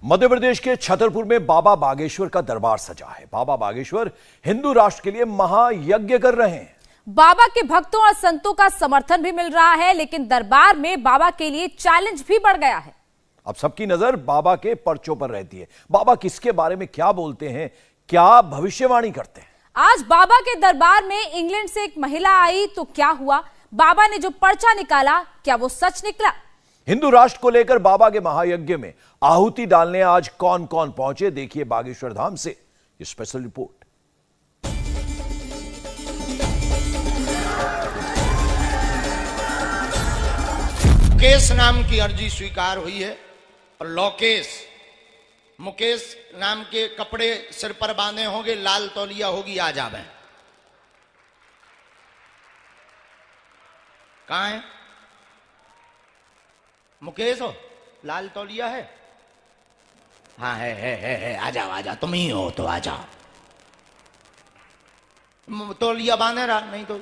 मध्य प्रदेश के छतरपुर में बाबा बागेश्वर का दरबार सजा है। बाबा बागेश्वर हिंदू राष्ट्र के लिए महायज्ञ कर रहे हैं। बाबा के भक्तों और संतों का समर्थन भी मिल रहा है, लेकिन दरबार में बाबा के लिए चैलेंज भी बढ़ गया है। अब सबकी नजर बाबा के पर्चों पर रहती है। बाबा किसके बारे में क्या बोलते हैं, क्या भविष्यवाणी करते हैं। आज बाबा के दरबार में इंग्लैंड से एक महिला आई तो क्या हुआ? बाबा ने जो पर्चा निकाला, क्या वो सच निकला? हिंदू राष्ट्र को लेकर बाबा के महायज्ञ में आहुति डालने आज कौन कौन पहुंचे, देखिए बागेश्वर धाम से ये स्पेशल रिपोर्ट। मुकेश नाम की अर्जी स्वीकार हुई है और लोकेश मुकेश नाम के कपड़े सिर पर बांधे होंगे, लाल तौलिया होगी, आ जावे। कहां है मुकेश? हो लाल तौलिया है? हाँ है। आ जाओ तुम ही हो तो आ जाओ। तौलिया बांधे रहा नहीं तो।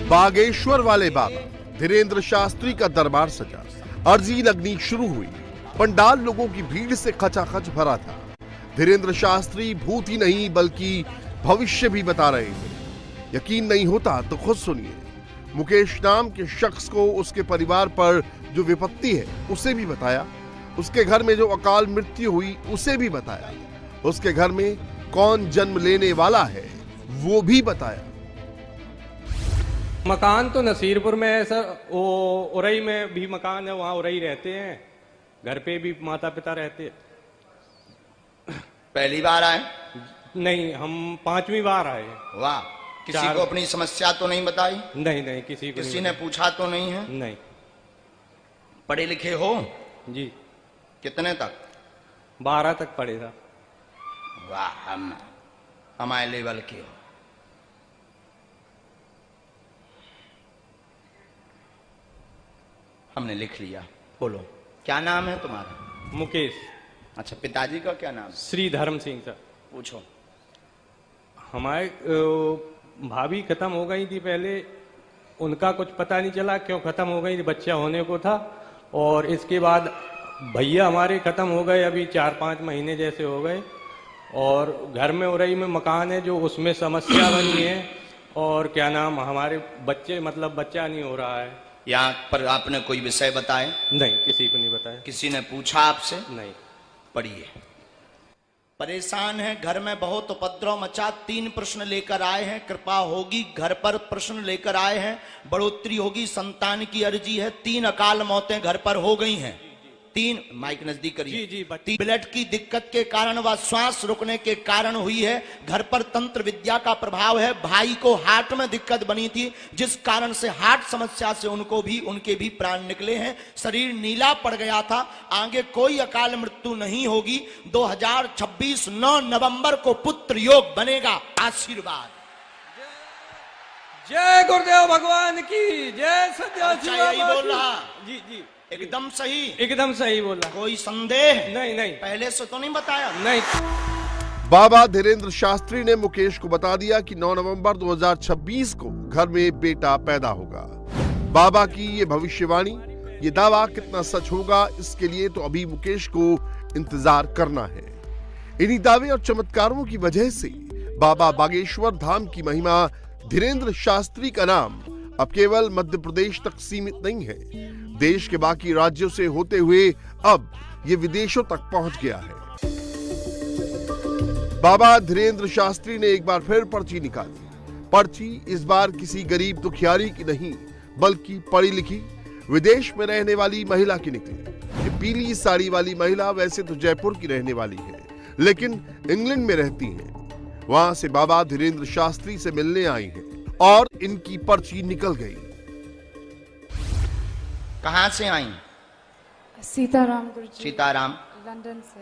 बागेश्वर वाले बाबा धीरेन्द्र शास्त्री का दरबार सजा, अर्जी लगनी शुरू हुई। पंडाल लोगों की भीड़ से खचाखच भरा था। धीरेन्द्र शास्त्री भूत ही नहीं बल्कि भविष्य भी बता रहे थे। यकीन नहीं होता तो खुद सुनिए। मुकेश नाम के शख्स को उसके परिवार पर जो विपत्ति है उसे भी बताया, उसके घर में जो अकाल मृत्यु हुई उसे भी बताया, उसके घर में कौन जन्म लेने वाला है वो भी बताया। मकान तो नसीरपुर में है सर, वो उरई में भी मकान है, वहाँ उरई रहते हैं। घर पे भी माता पिता रहते हैं। पहली बार आए? नहीं, हम 5वीं बार आए। वाह। किसी को अपनी समस्या तो नहीं बताई? नहीं, किसी ने पूछा तो नहीं है? नहीं। पढ़े लिखे हो? जी। कितने तक? 12 तक पढ़े था। वाह, हम हमारे लेवल के हो। हमने लिख लिया। बोलो, क्या नाम है तुम्हारा? मुकेश। अच्छा, पिताजी का क्या नाम? श्री धर्म सिंह सर। पूछो। हमारे भाभी खत्म हो गई थी पहले, उनका कुछ पता नहीं चला क्यों खत्म हो गई, बच्चा होने को था। और इसके बाद भैया हमारे खत्म हो गए, अभी 4-5 महीने जैसे हो गए। और घर में उरई में मकान है जो उसमें समस्या बनी है। और क्या नाम, हमारे बच्चे मतलब बच्चा नहीं हो रहा है। यहाँ पर आपने कोई विषय बताए? नहीं, किसी को नहीं बताया। किसी ने पूछा आपसे? नहीं। पढ़िए। परेशान है, घर में बहुत उपद्रव मचा, 3 प्रश्न लेकर आए हैं। कृपा होगी, घर पर प्रश्न लेकर आए हैं। बढ़ोतरी होगी, संतान की अर्जी है। 3 अकाल मौतें घर पर हो गई हैं। 3 माइक नजदीक करिए। जी। ब्लड की दिक्कत के कारण व श्वास रुकने के कारण हुई है। घर पर तंत्र विद्या का प्रभाव है। भाई को हार्ट में दिक्कत बनी थी, जिस कारण से हार्ट समस्या से उनके भी प्राण निकले हैं। शरीर नीला पड़ गया था। आगे कोई अकाल मृत्यु नहीं होगी। 2026 9 नवंबर को पुत्र योग बनेगा। आशीर्वाद। जय गुरुदेव भगवान की जय। सत्य यही बोल रहा? जी। एकदम सही? एकदम सही बोला। कोई संदेह? नहीं। पहले से तो नहीं बताया? नहीं। बाबा धीरेन्द्र शास्त्री ने मुकेश को बता दिया कि 9 नवंबर 2026 को घर में बेटा पैदा होगा। बाबा की ये भविष्यवाणी, ये दावा कितना सच होगा, इसके लिए तो अभी मुकेश को इंतजार करना है। इन्हीं दावे और चमत्कारों की वजह से बाबा बागेश्वर धाम की महिमा धीरेन्द्र शास्त्री का नाम अब केवल मध्य प्रदेश तक सीमित नहीं है। देश के बाकी राज्यों से होते हुए अब ये विदेशों तक पहुंच गया है। बाबा धीरेन्द्र शास्त्री ने एक बार फिर पर्ची निकाली। पर्ची इस बार किसी गरीब दुखियारी की नहीं, बल्कि पढ़ी लिखी विदेश में रहने वाली महिला की निकली। ये पीली साड़ी वाली महिला वैसे तो जयपुर की रहने वाली है, लेकिन इंग्लैंड में रहती है। वहां से बाबा धीरेन्द्र शास्त्री से मिलने आई है और इनकी पर्ची निकल गई। कहां से आई? सीताराम गुरुजी। सीताराम। लंदन से।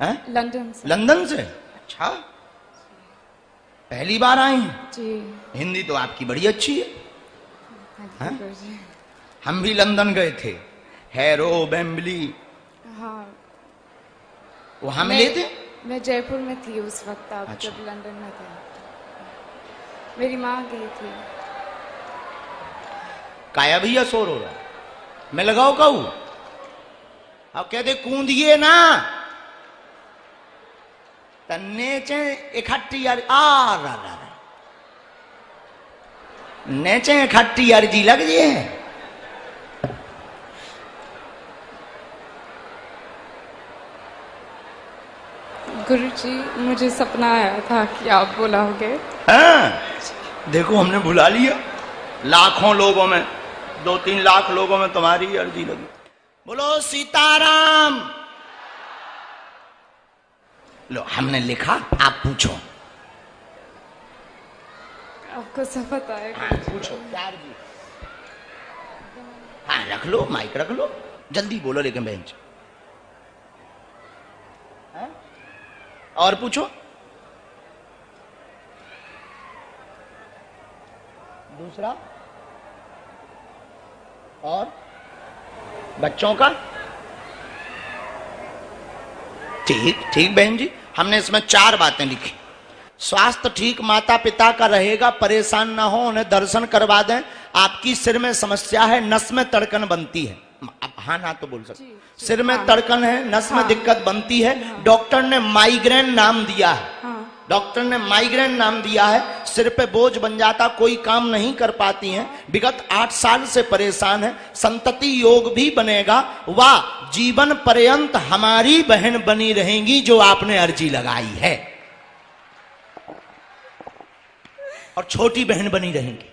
हैं? लंदन से। लंदन से? अच्छा, पहली बार आई हैं? जी। हिंदी तो आपकी बड़ी अच्छी है। गुरुजी। हम भी लंदन गए थे, हैरो वेम्बली। हाँ। वहां मिले थे? मैं जयपुर में थी उस वक्त, आप अच्छा। जब लंदन में थे। मेरी माँ गई थी। काया भैया शोर हो रहा, मैं लगाओ कहूं? अब कहते कूदिए ना, नेचे इकट्ठी नेचे इकट्ठी अर्जी लग जी है। गुरुजी, मुझे सपना आया था कि आप बुलाओगे। हाँ, देखो हमने बुला लिया। लाखों लोगों में, 2-3 लाख लोगों में तुम्हारी अर्जी लगी। बोलो सीताराम। लो, हमने लिखा, आप पूछो। आपको सब पता है। हाँ, पूछो क्या अर्जी। हाँ, रख लो, माइक रख लो, जल्दी बोलो लेकिन बेंच। और पूछो। दूसरा और बच्चों का। ठीक ठीक बहन जी, हमने इसमें 4 बातें लिखी। स्वास्थ्य ठीक माता पिता का रहेगा, परेशान ना हो, उन्हें दर्शन करवा दें। आपकी सिर में समस्या है, नस में तड़कन बनती है। अब हाँ ना तो बोल सकते। सिर में तड़कन है, नस में दिक्कत बनती है। डॉक्टर ने माइग्रेन नाम दिया है। डॉक्टर ने माइग्रेन नाम दिया है। सिर पे बोझ बन जाता, कोई काम नहीं कर पाती हैं। विगत 8 साल से परेशान है। संतति योग भी बनेगा। वाह, जीवन पर्यंत हमारी बहन बनी रहेंगी जो आपने अर्जी लगाई है, और छोटी बहन बनी रहेंगी।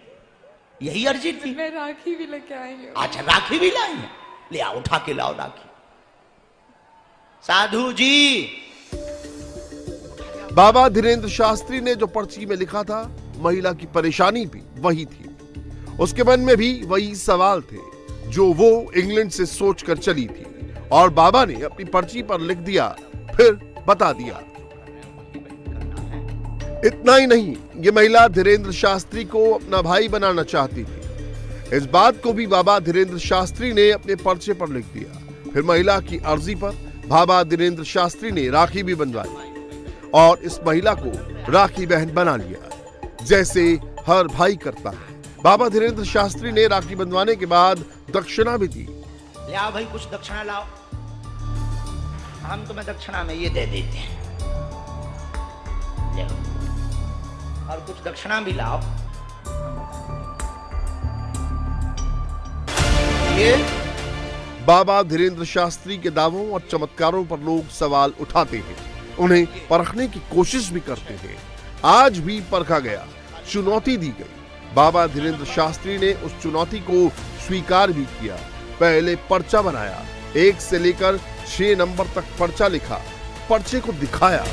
यही अर्जी थी। मैं राखी भी लेके आई हूँ। अच्छा, राखी भी लाई है। ले आओ, उठा के लाओ राखी। साधु जी। बाबा धीरेन्द्र शास्त्री ने जो पर्ची में लिखा था, महिला की परेशानी भी वही थी। उसके मन में भी वही सवाल थे जो वो इंग्लैंड से सोचकर चली थी, और बाबा ने अपनी पर्ची पर लिख दिया, फिर बता दिया। इतना ही नहीं, ये महिला धीरेन्द्र शास्त्री को अपना भाई बनाना चाहती थी। इस बात को भी बाबा धीरेन्द्र शास्त्री ने अपने पर्चे पर लिख दिया। फिर महिला की अर्जी पर बाबा धीरेन्द्र शास्त्री ने राखी भी बनवाई और इस महिला को राखी बहन बना लिया, जैसे हर भाई करता है। बाबा धीरेन्द्र शास्त्री ने राखी बंधवाने के बाद दक्षिणा भी दी। ले आओ भाई, कुछ दक्षिणा लाओ, हम तुम्हें दक्षिणा में ये दे देते हैं। ले और कुछ दक्षिणा भी लाओ। ये बाबा धीरेन्द्र शास्त्री के दावों और चमत्कारों पर लोग सवाल उठाते हैं, उन्हें परखने की कोशिश भी करते हैं। आज भी परखा गया, चुनौती दी गई। बाबा धीरेन्द्र शास्त्री ने उस चुनौती को स्वीकार भी किया। पहले पर्चा बनाया, 1 से लेकर 6 नंबर तक पर्चा लिखा, पर्चे को दिखाया।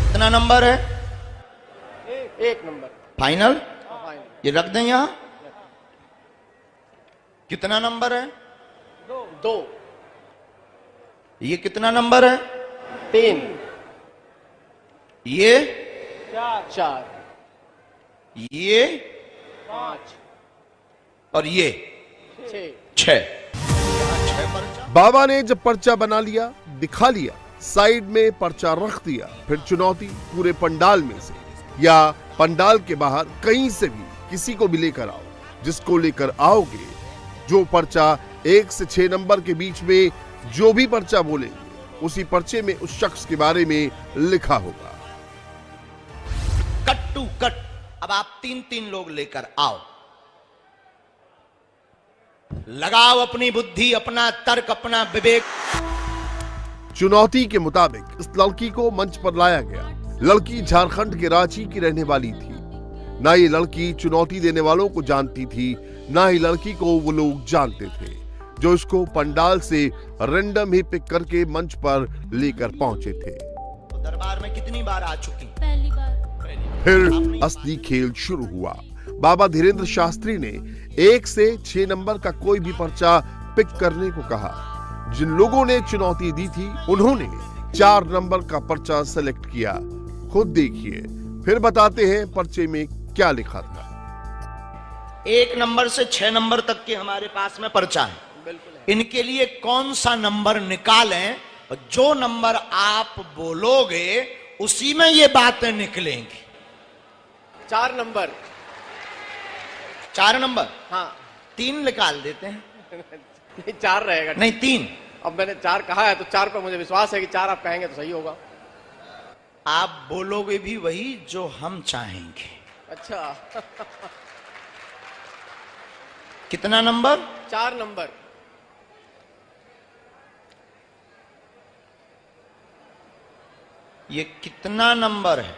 कितना नंबर है? 1 नंबर फाइनल। ये रख दें यहां। कितना नंबर है? 2। ये कितना नंबर है? 3। ये 4। ये 5 और ये 6। बाबा ने जब पर्चा बना लिया, दिखा लिया, साइड में पर्चा रख दिया, फिर चुनौती पूरे पंडाल में से या पंडाल के बाहर कहीं से भी किसी को भी लेकर आओ। जिसको लेकर आओगे, जो पर्चा 1 से 6 नंबर के बीच में जो भी पर्चा बोलेंगे, उसी पर्चे में उस शख्स के बारे में लिखा होगा। Cut to cut. अब आप 3-3 लोग लेकर आओ। लगाओ अपनी बुद्धि, अपना तर्क, अपना विवेक। चुनौती के मुताबिक इस लड़की को मंच पर लाया गया। लड़की झारखंड के रांची की रहने वाली थी। ना ये लड़की चुनौती देने वालों को जानती थी, ना ही लड़की को वो लोग जानते थे जो इसको पंडाल से रैंडम ही पिक करके मंच पर लेकर पहुंचे थे। तो दरबार में कितनी बार आ चुकी? पहली बार। फिर असली खेल शुरू हुआ। बाबा धीरेन्द्र शास्त्री ने 1 से 6 नंबर का कोई भी पर्चा पिक करने को कहा। जिन लोगों ने चुनौती दी थी, उन्होंने 4 नंबर का पर्चा सेलेक्ट किया। खुद देखिए, फिर बताते हैं पर्चे में क्या लिखा था। 1 नंबर से 6 नंबर तक के हमारे पास में पर्चा है। इनके लिए कौन सा नंबर निकालें, जो नंबर आप बोलोगे उसी में ये बातें निकलेंगी। 4 नंबर। 4 नंबर? हाँ। 3 निकाल देते हैं। नहीं, 4 रहेगा। नहीं, 3। अब मैंने 4 कहा है तो 4 पर मुझे विश्वास है कि 4 आप कहेंगे तो सही होगा। आप बोलोगे भी वही जो हम चाहेंगे। अच्छा। कितना नंबर? 4 नंबर। ये कितना नंबर है?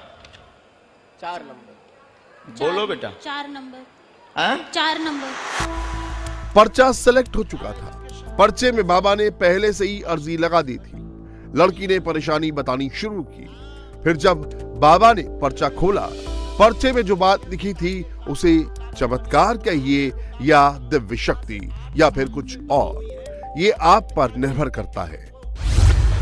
4 नंबर। बोलो बेटा। 4 नंबर। हाँ? 4 नंबर। पर्चा सेलेक्ट हो चुका था। पर्चे में बाबा ने पहले से ही अर्जी लगा दी थी। लड़की ने परेशानी बतानी शुरू की। फिर जब बाबा ने पर्चा खोला, पर्चे में जो बात लिखी थी उसे चमत्कार कहिए या दिव्य शक्ति या फिर कुछ और, ये आप पर निर्भर करता है।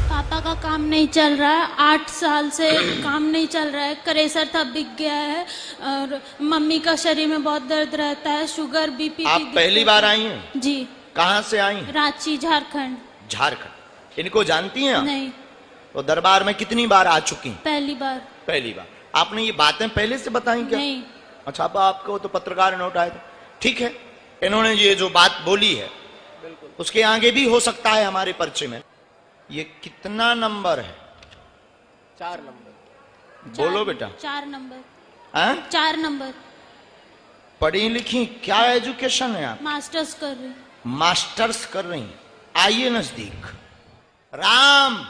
पापा का काम नहीं चल रहा है, 8 साल से काम नहीं चल रहा है, क्रेशर था बिक गया है और मम्मी का शरीर में बहुत दर्द रहता है, शुगर बीपी। आप पहली बार आई हैं? जी। कहाँ से आई? रांची, झारखंड। झारखंड। इनको जानती हैं आप? नहीं। तो दरबार में कितनी बार आ चुकी? पहली बार। पहली बार। आपने ये बातें पहले से बताई क्या? नहीं। अच्छा, अब आपको तो पत्रकार नोट आए थे। ठीक है, इन्होंने ये जो बात बोली है उसके आगे भी हो सकता है हमारे पर्चे में। ये कितना नंबर है? 4 नंबर। बोलो बेटा। 4 नंबर। हाँ? 4 नंबर। पढ़ी लिखी, क्या एजुकेशन है आप? मास्टर्स कर रही। मास्टर्स कर रही हैं। आइए नजदीक। राम,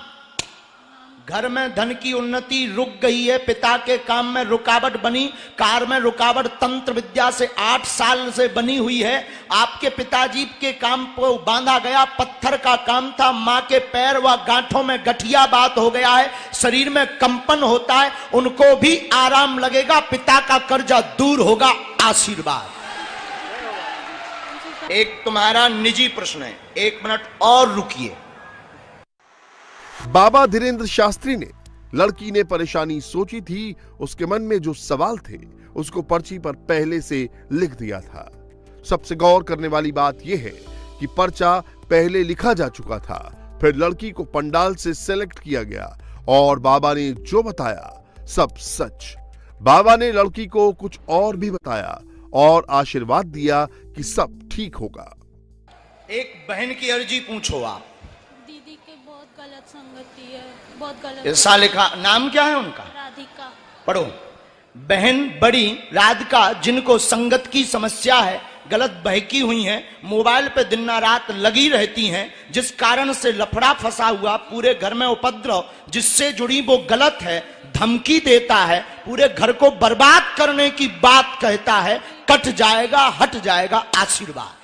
घर में धन की उन्नति रुक गई है, पिता के काम में रुकावट बनी, कार में रुकावट तंत्र विद्या से 8 साल से बनी हुई है। आपके पिताजी के काम को बांधा गया, पत्थर का काम था, मां के पैर व गांठों में गठिया बात हो गया है, शरीर में कंपन होता है, उनको भी आराम लगेगा, पिता का कर्जा दूर होगा। आशीर्वाद। एक तुम्हारा निजी प्रश्न है, 1 मिनट और रुकिए। बाबा धीरेंद्र शास्त्री ने, लड़की ने परेशानी सोची थी, उसके मन में जो सवाल थे उसको पर्ची पर पहले से लिख दिया था। सबसे गौर करने वाली बात यह है कि पर्चा पहले लिखा जा चुका था, फिर लड़की को पंडाल से सेलेक्ट किया गया और बाबा ने जो बताया सब सच। बाबा ने लड़की को कुछ और भी बताया और आशीर्वाद दिया कि सब ठीक होगा। एक बहन की अर्जी पूछो आप। दीदी के बहुत गलत संगति है, बहुत गलत। ऐसा लिखा, नाम क्या है उनका? राधिका। पढ़ो। बहन बड़ी राधिका, जिनको संगत की समस्या है, गलत बहकी हुई हैं, मोबाइल पे दिन रात लगी रहती हैं, जिस कारण से लफड़ा फंसा हुआ, पूरे घर में उपद्रव जिससे जुड़ी वो गलत है, धमकी देता है, पूरे घर को बर्बाद करने की बात कहता है, कट जाएगा, हट जाएगा। आशीर्वाद।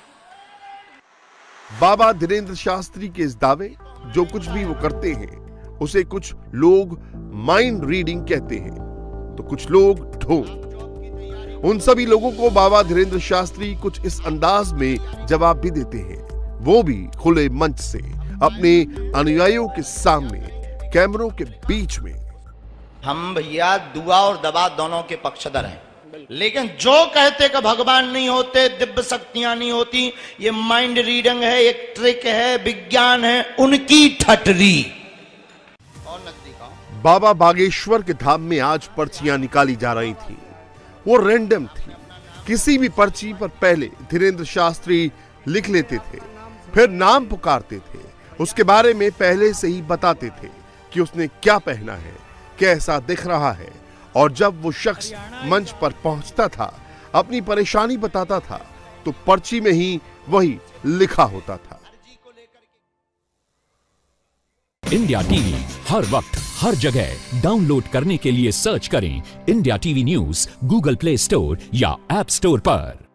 बाबा धीरेंद्र शास्त्री के इस दावे, जो कुछ भी वो करते हैं उसे कुछ लोग माइंड रीडिंग कहते हैं तो कुछ लोग ढोंग। उन सभी लोगों को बाबा धीरेंद्र शास्त्री कुछ इस अंदाज में जवाब भी देते हैं, वो भी खुले मंच से, अपने अनुयायियों के सामने, कैमरों के बीच में। हम भैया दुआ और दवा दोनों के पक्षधर हैं, लेकिन जो कहते कि भगवान नहीं होते, दिव्य शक्तियां नहीं होती, ये माइंड रीडिंग है, एक ट्रिक है, विज्ञान है, उनकी ठटरी। और नजदीक आओ। बाबा बागेश्वर के धाम में आज पर्चियां निकाली जा रही थी। वो रैंडम थी। किसी भी पर्ची पर पहले धीरेंद्र शास्त्री लिख लेते थे, फिर नाम पुकारते थे, उसके बारे में पहले से ही बताते थे कि उसने क्या पहना है, कैसा दिख रहा है, और जब वो शख्स मंच पर पहुंचता था, अपनी परेशानी बताता था, तो पर्ची में ही वही लिखा होता था। इंडिया टीवी हर वक्त हर जगह डाउनलोड करने के लिए सर्च करें India TV news Google play store या ऐप स्टोर पर।